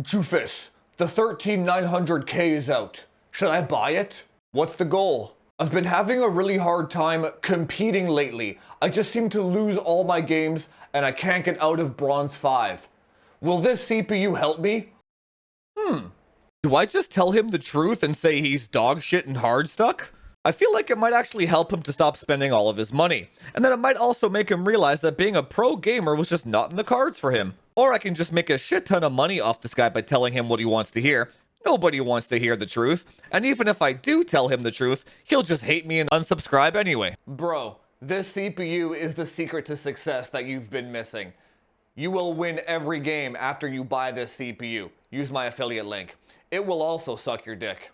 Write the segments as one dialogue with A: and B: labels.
A: Jufus, the 13900K is out. Should I buy it? What's the goal? I've been having a really hard time competing lately. I just seem to lose all my games and I can't get out of Bronze 5. Will this CPU help me? Do I just tell him the truth and say he's dog shit and hard stuck? I feel like it might actually help him to stop spending all of his money. And then it might also make him realize that being a pro gamer was just not in the cards for him. Or I can just make a shit ton of money off this guy by telling him what he wants to hear. Nobody wants to hear the truth. And even if I do tell him the truth, he'll just hate me and unsubscribe anyway. Bro, this CPU is the secret to success that you've been missing. You will win every game after you buy this CPU. Use my affiliate link. It will also suck your dick.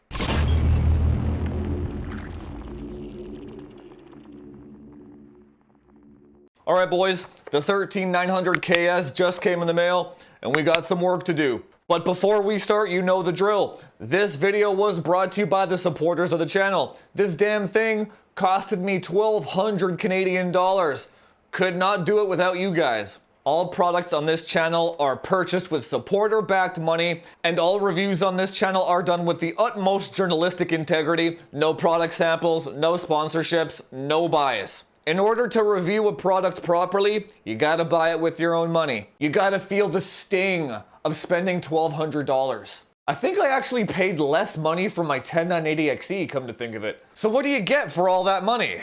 A: Alright boys, the 13900KS just came in the mail, and we got some work to do. But before we start, you know the drill. This video was brought to you by the supporters of the channel. This damn thing costed me 1,200 Canadian dollars. Could not do it without you guys. All products on this channel are purchased with supporter-backed money, and all reviews on this channel are done with the utmost journalistic integrity. No product samples, no sponsorships, no bias. In order to review a product properly, you gotta buy it with your own money. You gotta feel the sting of spending $1,200. I think I actually paid less money for my 10980XE, come to think of it. So what do you get for all that money?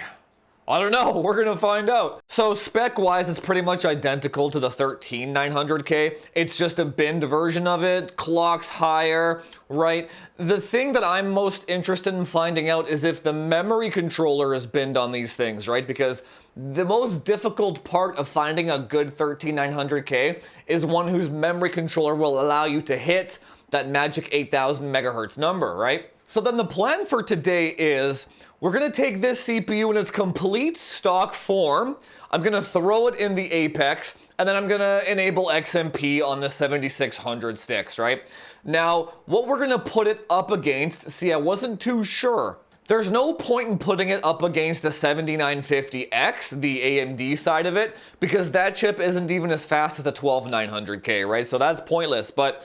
A: I don't know, we're gonna find out. So spec-wise, it's pretty much identical to the 13900K. It's just a binned version of it, clocks higher, right? The thing that I'm most interested in finding out is if the memory controller is binned on these things, right? Because the most difficult part of finding a good 13900K is one whose memory controller will allow you to hit that magic 8000 megahertz number, right? So then the plan for today is we're gonna take this CPU in its complete stock form. I'm gonna throw it in the Apex, and then I'm gonna enable XMP on the 7600 sticks, right? Now, what we're gonna put it up against, see, I wasn't too sure. There's no point in putting it up against a 7950X, the AMD side of it, because that chip isn't even as fast as a 12900K, right? So that's pointless, but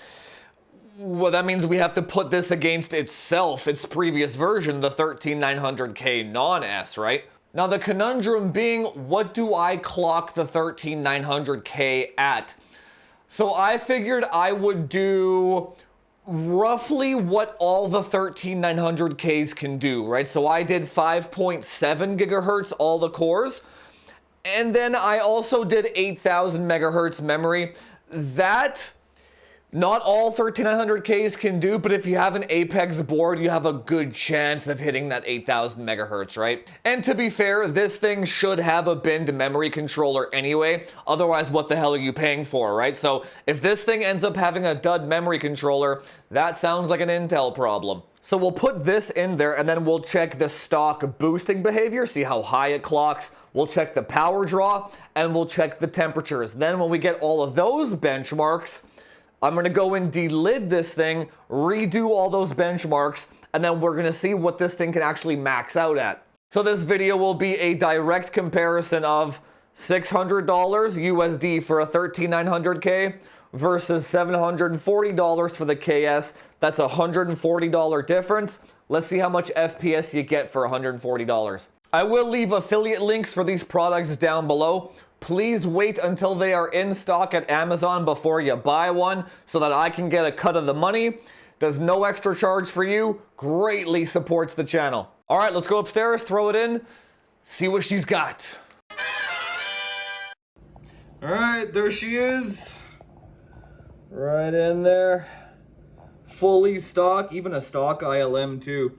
A: well, that means we have to put this against itself, its previous version, the 13900K non-S, right? Now the conundrum being, what do I clock the 13900K at? So I figured I would do roughly what all the 13900Ks can do, right? So I did 5.7 gigahertz all the cores, and then I also did 8000 megahertz memory. That not all 13900Ks can do, but if you have an Apex board, you have a good chance of hitting that 8000 megahertz, right? And to be fair, this thing should have a binned memory controller anyway. Otherwise, what the hell are you paying for, right? So if this thing ends up having a dud memory controller, that sounds like an Intel problem. So we'll put this in there, and then we'll check the stock boosting behavior, see how high it clocks. We'll check the power draw, and we'll check the temperatures. Then when we get all of those benchmarks, I'm going to go and delid this thing, redo all those benchmarks, and then we're going to see what this thing can actually max out at. So this video will be a direct comparison of $600 USD for a 13900K versus $740 for the KS. That's a $140 difference. Let's see how much FPS you get for $140. I will leave affiliate links for these products down below. Please wait until they are in stock at Amazon before you buy one so that I can get a cut of the money. Does no extra charge for you, greatly supports the channel. All right, let's go upstairs, throw it in, see what she's got. All right, there she is. Right in there. Fully stock, even a stock ILM too.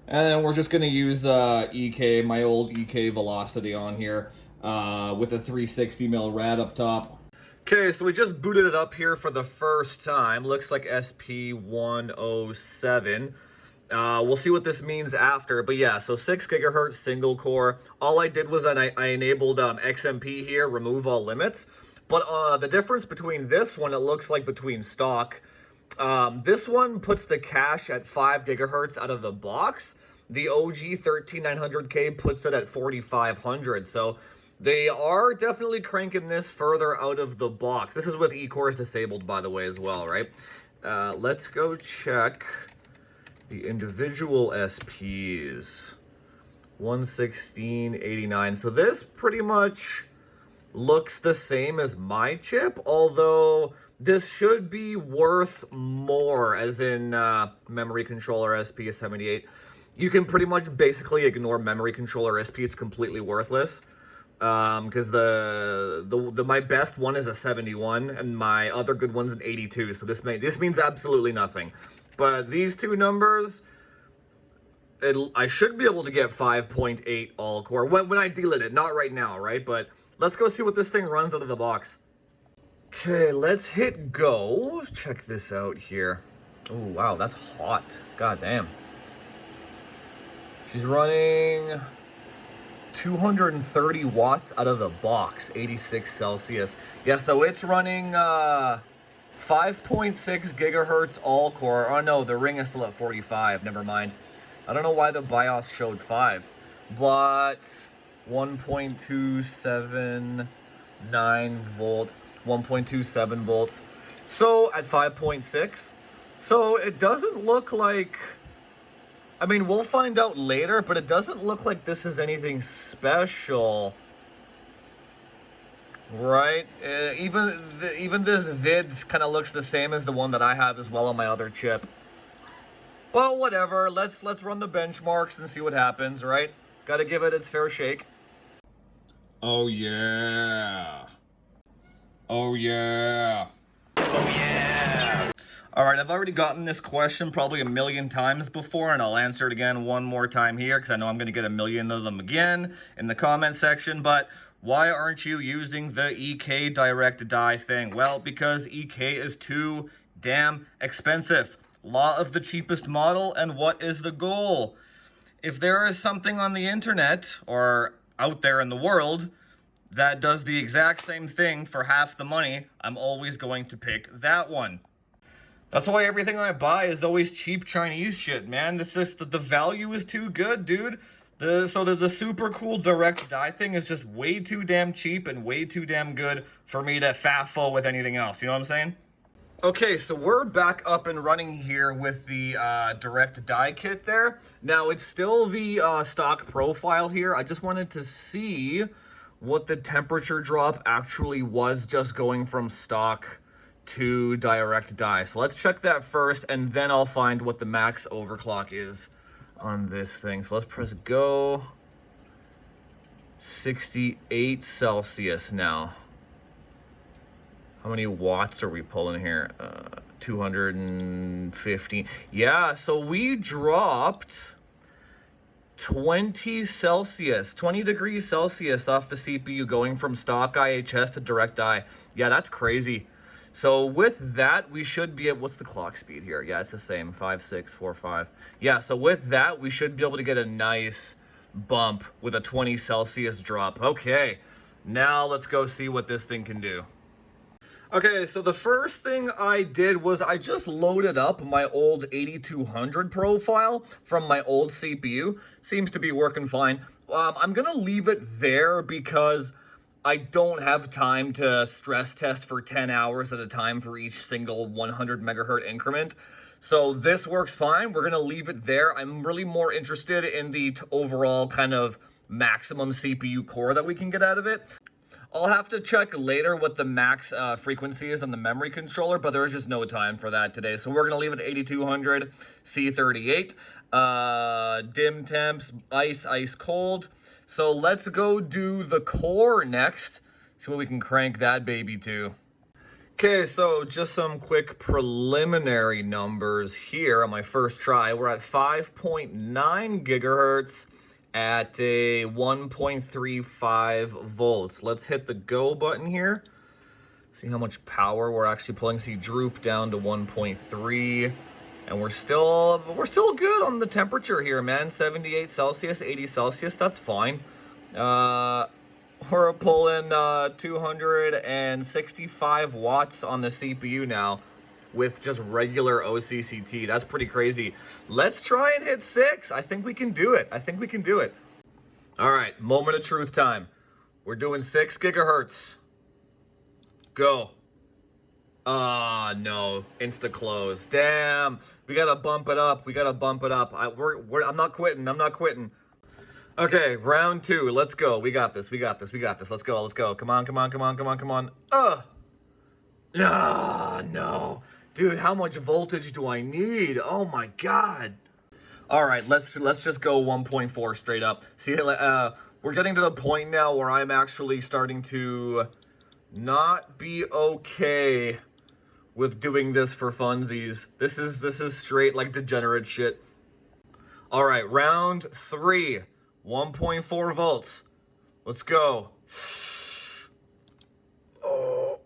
A: And then we're just gonna use EK, my old EK Velocity on here. With a 360 mil rad up top. Okay, so we just booted it up here for the first time. Looks like SP107. We'll see what this means after, but yeah, so 6 gigahertz single core. All I did was I enabled XMP here, remove all limits. But the difference between this one, it looks like between stock. This one puts the cache at 5 gigahertz out of the box. The OG 13900K puts it at 4500. So They are definitely cranking this further out of the box. This is with E-cores disabled, by the way, as well, right? Let's go check the individual SPs. 116.89. So this pretty much looks the same as my chip, although this should be worth more, as in memory controller SP is 78. You can pretty much basically ignore memory controller SP. It's completely worthless. Because my best one is a 71 and my other good one's an 82, so this means absolutely nothing. But these two numbers, I should be able to get 5.8 all core when I delit it, not right now, right? But let's go see what this thing runs out of the box. Okay, let's hit go. Check this out here. Oh wow, that's hot. God damn. She's running 230 watts out of the box, 86 Celsius. Yeah, so it's running 5.6 gigahertz all core. Oh no, the ring is still at 45. Never mind. I don't know why the BIOS showed 5, but 1.279 volts, 1.27 volts. So at 5.6. So it doesn't look like, I mean, we'll find out later, but it doesn't look like this is anything special, right? Even this vid kind of looks the same as the one that I have as well on my other chip. Well, whatever. Let's run the benchmarks and see what happens, right? Got to give it its fair shake. Oh yeah. Oh yeah. Oh yeah. All right, I've already gotten this question probably a million times before, and I'll answer it again one more time here because I know I'm going to get a million of them again in the comment section. But why aren't you using the EK direct die thing? Well, because EK is too damn expensive. Law of the cheapest model, and what is the goal? If there is something on the internet or out there in the world that does the exact same thing for half the money, I'm always going to pick that one. That's why everything I buy is always cheap Chinese shit, man. It's just that the value is too good, dude. The super cool direct die thing is just way too damn cheap and way too damn good for me to faffle with anything else. You know what I'm saying? Okay, so we're back up and running here with the direct die kit there. Now, it's still the stock profile here. I just wanted to see what the temperature drop actually was just going from stock to direct die. So let's check that first, and then I'll find what the max overclock is on this thing. So let's press go. 68 Celsius now. How many watts are we pulling here? 250. Yeah, so we dropped 20 degrees Celsius off the CPU going from stock IHS to direct die. Yeah, that's crazy. So with that, we should be at, what's the clock speed here? Yeah, it's the same, 5645. Yeah, so with that, we should be able to get a nice bump with a 20 Celsius drop. Okay, now let's go see what this thing can do. Okay, so the first thing I did was I just loaded up my old 8200 profile from my old CPU. Seems to be working fine. I'm gonna leave it there because I don't have time to stress test for 10 hours at a time for each single 100 megahertz increment. So this works fine. We're gonna leave it there. I'm really more interested in the overall kind of maximum CPU core that we can get out of it. I'll have to check later what the max frequency is on the memory controller, but there's just no time for that today. So we're gonna leave it at 8200 C38. Dim temps, ice cold. So let's go do the core next. See what we can crank that baby to. Okay, so just some quick preliminary numbers here on my first try. We're at 5.9 gigahertz at a 1.35 volts. Let's hit the go button here. See how much power we're actually pulling. See, droop down to 1.3. And we're still good on the temperature here, man. 78 Celsius, 80 Celsius, that's fine. We're pulling 265 watts on the CPU now with just regular OCCT. That's pretty crazy. Let's try and hit 6. I think we can do it. All right, moment of truth time. We're doing 6 gigahertz. Go. Ah, no. Insta close. Damn. We gotta bump it up. We gotta bump it up. I'm not quitting. I'm not quitting. Okay, round 2. Let's go. We got this. We got this. We got this. Let's go. Let's go. Come on, come on, come on, come on, come on. Ah, no. Dude, how much voltage do I need? Oh my god. All right, let's just go 1.4 straight up. See, we're getting to the point now where I'm actually starting to not be okay with doing this for funsies. This is straight like degenerate shit. All right, round 3, 1.4 volts. Let's go. Oh,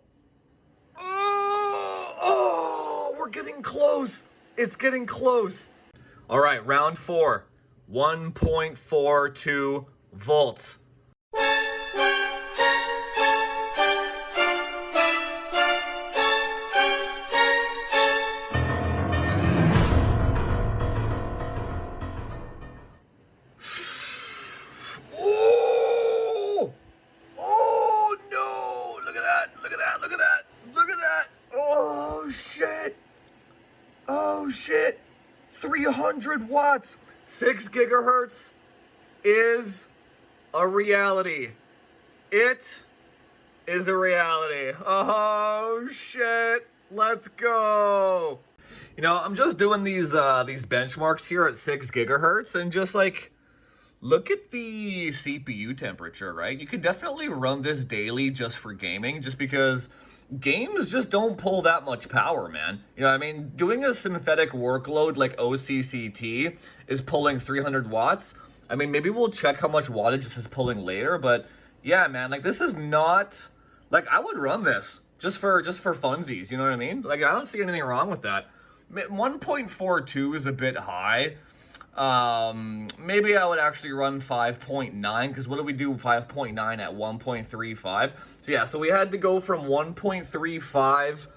A: we're getting close. It's getting close. All right, round 4, 1.42 volts. Oh shit, 300 watts, 6 gigahertz is a reality. It is a reality. Oh shit, let's go. You know, I'm just doing these benchmarks here at 6 gigahertz and just like, look at the CPU temperature, right? You could definitely run this daily just for gaming, just because games just don't pull that much power, man. You know what I mean? Doing a synthetic workload like OCCT is pulling 300 watts. I mean, maybe we'll check how much wattage this is pulling later, but yeah, man, like this is not, like I would run this just for funsies, you know what I mean? Like I don't see anything wrong with that. 1.42 is a bit high. Maybe I would actually run 5.9, because what do we do 5.9 at 1.35? So yeah, so we had to go from 1.35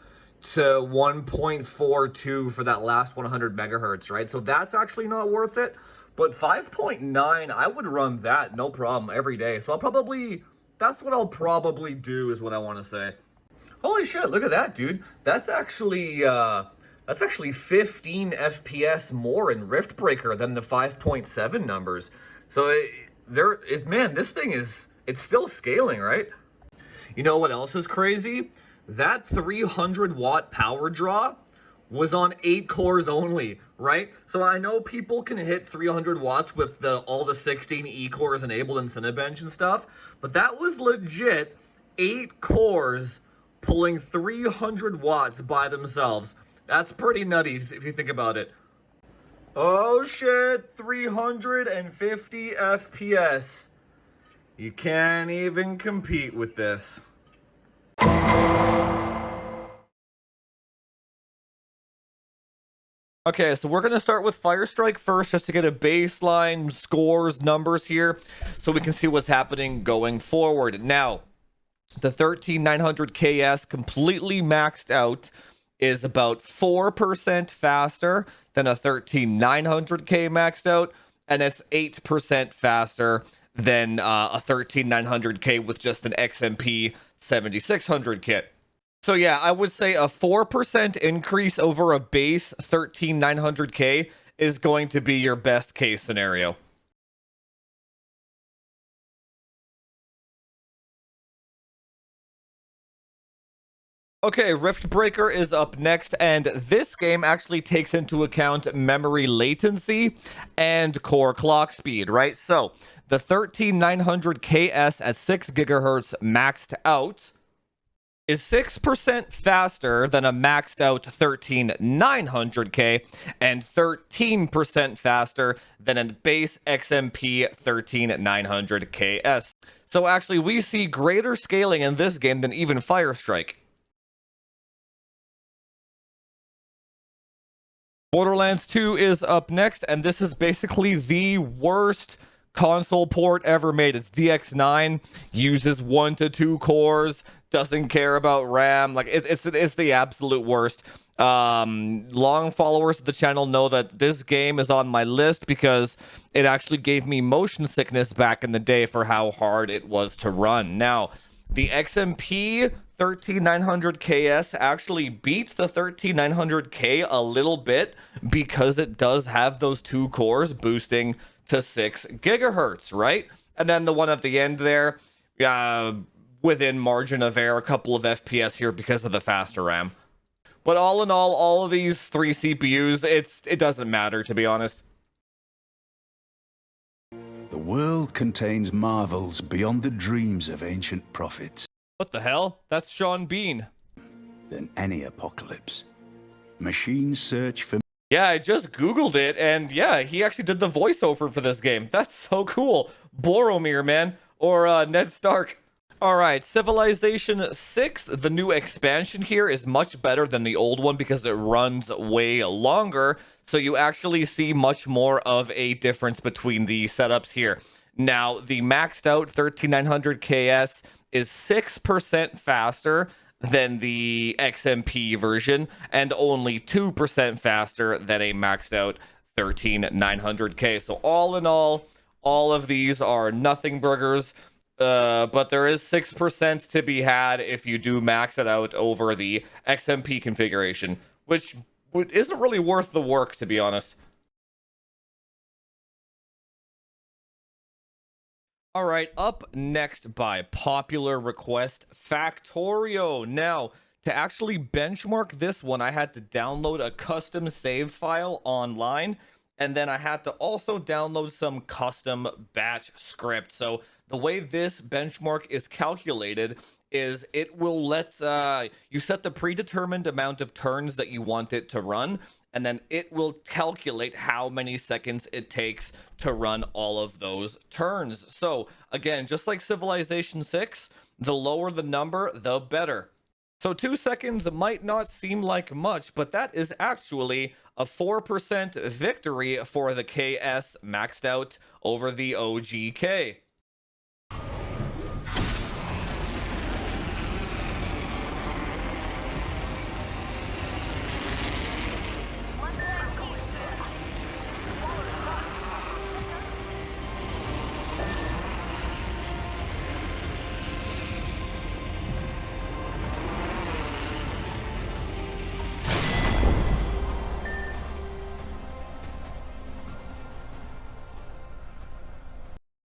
A: to 1.42 for that last 100 megahertz, right? So that's actually not worth it, but 5.9, I would run that no problem every day. So that's what I'll probably do, is what I want to say. Holy shit, look at that, dude. That's actually 15 FPS more in Rift Breaker than the 5.7 numbers. So man, this thing it's still scaling, right? You know what else is crazy? That 300 watt power draw was on 8 cores only, right? So I know people can hit 300 watts with all the 16 E cores enabled in Cinebench and stuff, but that was legit 8 cores pulling 300 watts by themselves. That's pretty nutty if you think about it. Oh shit, 350 FPS. You can't even compete with this. Okay, so we're going to start with Firestrike first, just to get a baseline scores numbers here, so we can see what's happening going forward. Now, the 13900KS completely maxed out is about 4% faster than a 13900K maxed out, and it's 8% faster than a 13900K with just an XMP 7600 kit. So yeah, I would say a 4% increase over a base 13900K is going to be your best case scenario. Okay, Rift Breaker is up next, and this game actually takes into account memory latency and core clock speed, right? So, the 13900KS at 6 gigahertz maxed out is 6% faster than a maxed out 13900K and 13% faster than a base XMP 13900KS. So actually, we see greater scaling in this game than even Firestrike. Borderlands 2 is up next, and this is basically the worst console port ever made. It's DX9, uses 1 to 2 cores, doesn't care about RAM. Like it's the absolute worst. Long followers of the channel know that this game is on my list because it actually gave me motion sickness back in the day for how hard it was to run. Now, the XMP 13900KS actually beats the 13900K a little bit because it does have those 2 cores boosting to 6 gigahertz, right? And then the one at the end there, within margin of error, a couple of FPS here because of the faster RAM. But all in all of these 3 CPUs, it doesn't matter, to be honest.
B: The world contains marvels beyond the dreams of ancient prophets.
A: What the hell? That's Sean Bean.
B: Than any apocalypse. Machines search for...
A: Yeah, I just Googled it, and yeah, he actually did the voiceover for this game. That's so cool. Boromir, man. Or Ned Stark. Alright, Civilization 6, the new expansion here, is much better than the old one because it runs way longer, so you actually see much more of a difference between the setups here. Now, the maxed out 13900KS is 6% faster than the XMP version, and only 2% faster than a maxed out 13900K. So all in all of these are nothing burgers. But there is 6% to be had if you do max it out over the XMP configuration, which isn't really worth the work, to be honest. Alright, up next by popular request, Factorio. Now, to actually benchmark this one, I had to download a custom save file online, and then I had to also download some custom batch script. So the way this benchmark is calculated is it will let you set the predetermined amount of turns that you want it to run, and then it will calculate how many seconds it takes to run all of those turns. So again, just like Civilization 6, the lower the number, the better. So 2 seconds might not seem like much, but that is actually a 4% victory for the KS maxed out over the OGK.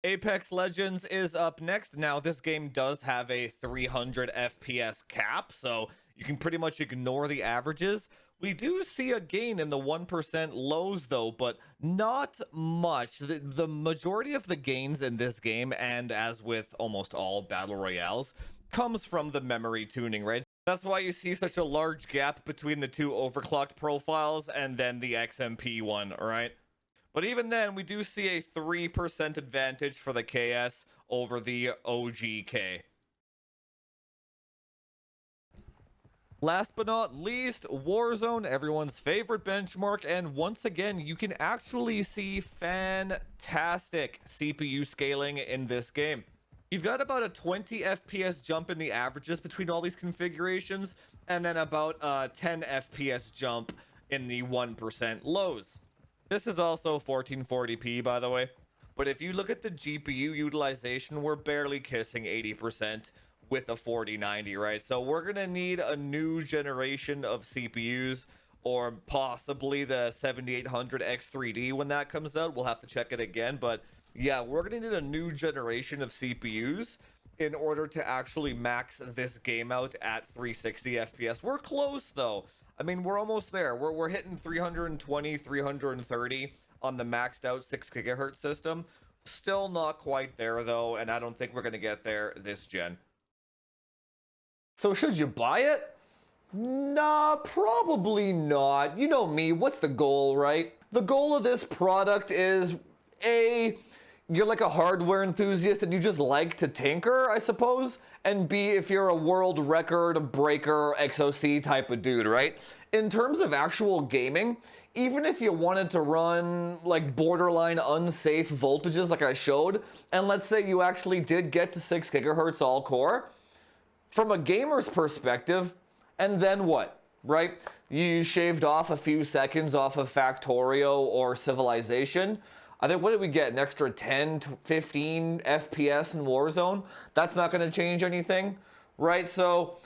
A: Apex Legends is up next. Now, this game does have a 300 FPS cap, so you can pretty much ignore the averages. We do see a gain in the 1% lows, though, but not much. The majority of the gains in this game, and as with almost all Battle Royales, comes from the memory tuning, right? That's why you see such a large gap between the 2 overclocked profiles and then the XMP one, alright? But even then, we do see a 3% advantage for the KS over the OGK. Last but not least, Warzone, everyone's favorite benchmark, and once again, you can actually see fantastic CPU scaling in this game. You've got about a 20 FPS jump in the averages between all these configurations, and then about a 10 FPS jump in the 1% lows. This is also 1440p, by the way. But if you look at the GPU utilization, we're barely kissing 80% with a 4090, right? So we're going to need a new generation of CPUs, or possibly the 7800X3D when that comes out. We'll have to check it again. But yeah, we're going to need a new generation of CPUs in order to actually max this game out at 360 FPS. We're close, though. I mean, we're almost there. We're hitting 320, 330 on the maxed out 6 gigahertz system. Still not quite there, though, and I don't think we're going to get there this gen. So should you buy it? Nah, probably not. You know me, what's the goal, right? The goal of this product is, A, you're like a hardware enthusiast and you just like to tinker, I suppose. And B, if you're a world record breaker XOC type of dude, right? In terms of actual gaming, even if you wanted to run like borderline unsafe voltages like I showed, and let's say you actually did get to 6 gigahertz all core, from a gamer's perspective, and then what, right? You shaved off a few seconds off of Factorio or Civilization. I think, what did we get? An extra 10 to 15 FPS in Warzone? That's not going to change anything, right? So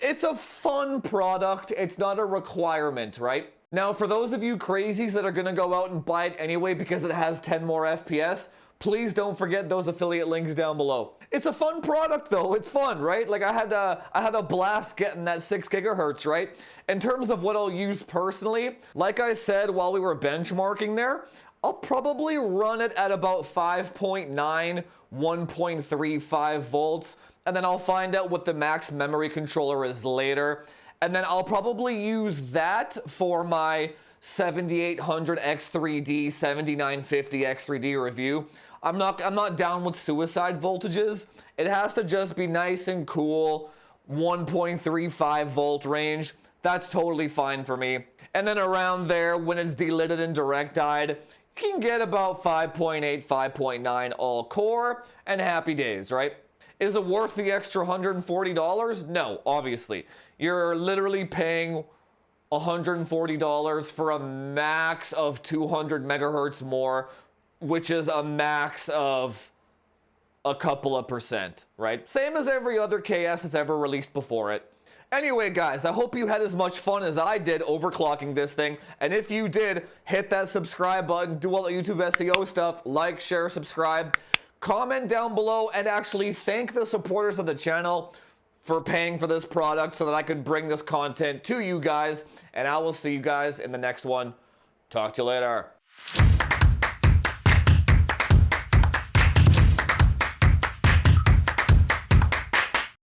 A: it's a fun product. It's not a requirement, right? Now, for those of you crazies that are going to go out and buy it anyway because it has 10 more FPS, please don't forget those affiliate links down below. It's a fun product though. It's fun, right? Like I had a blast getting that 6 gigahertz, right? In terms of what I'll use personally, like I said while we were benchmarking there, I'll probably run it at about 5.9, 1.35 volts, and then I'll find out what the max memory controller is later. And then I'll probably use that for my 7800 X3D, 7950 X3D review. I'm not down with suicide voltages. It has to just be nice and cool, 1.35 volt range. That's totally fine for me. And then around there, when it's delidded and direct died, you can get about 5.8, 5.9 all core and happy days, right? Is it worth the extra $140? No, obviously. You're literally paying $140 for a max of 200 megahertz more, which is a max of a couple of percent, right? Same as every other KS that's ever released before it. Anyway, guys, I hope you had as much fun as I did overclocking this thing. And if you did, hit that subscribe button, do all the YouTube SEO stuff, like, share, subscribe, comment down below, and actually thank the supporters of the channel for paying for this product so that I could bring this content to you guys. And I will see you guys in the next one. Talk to you later.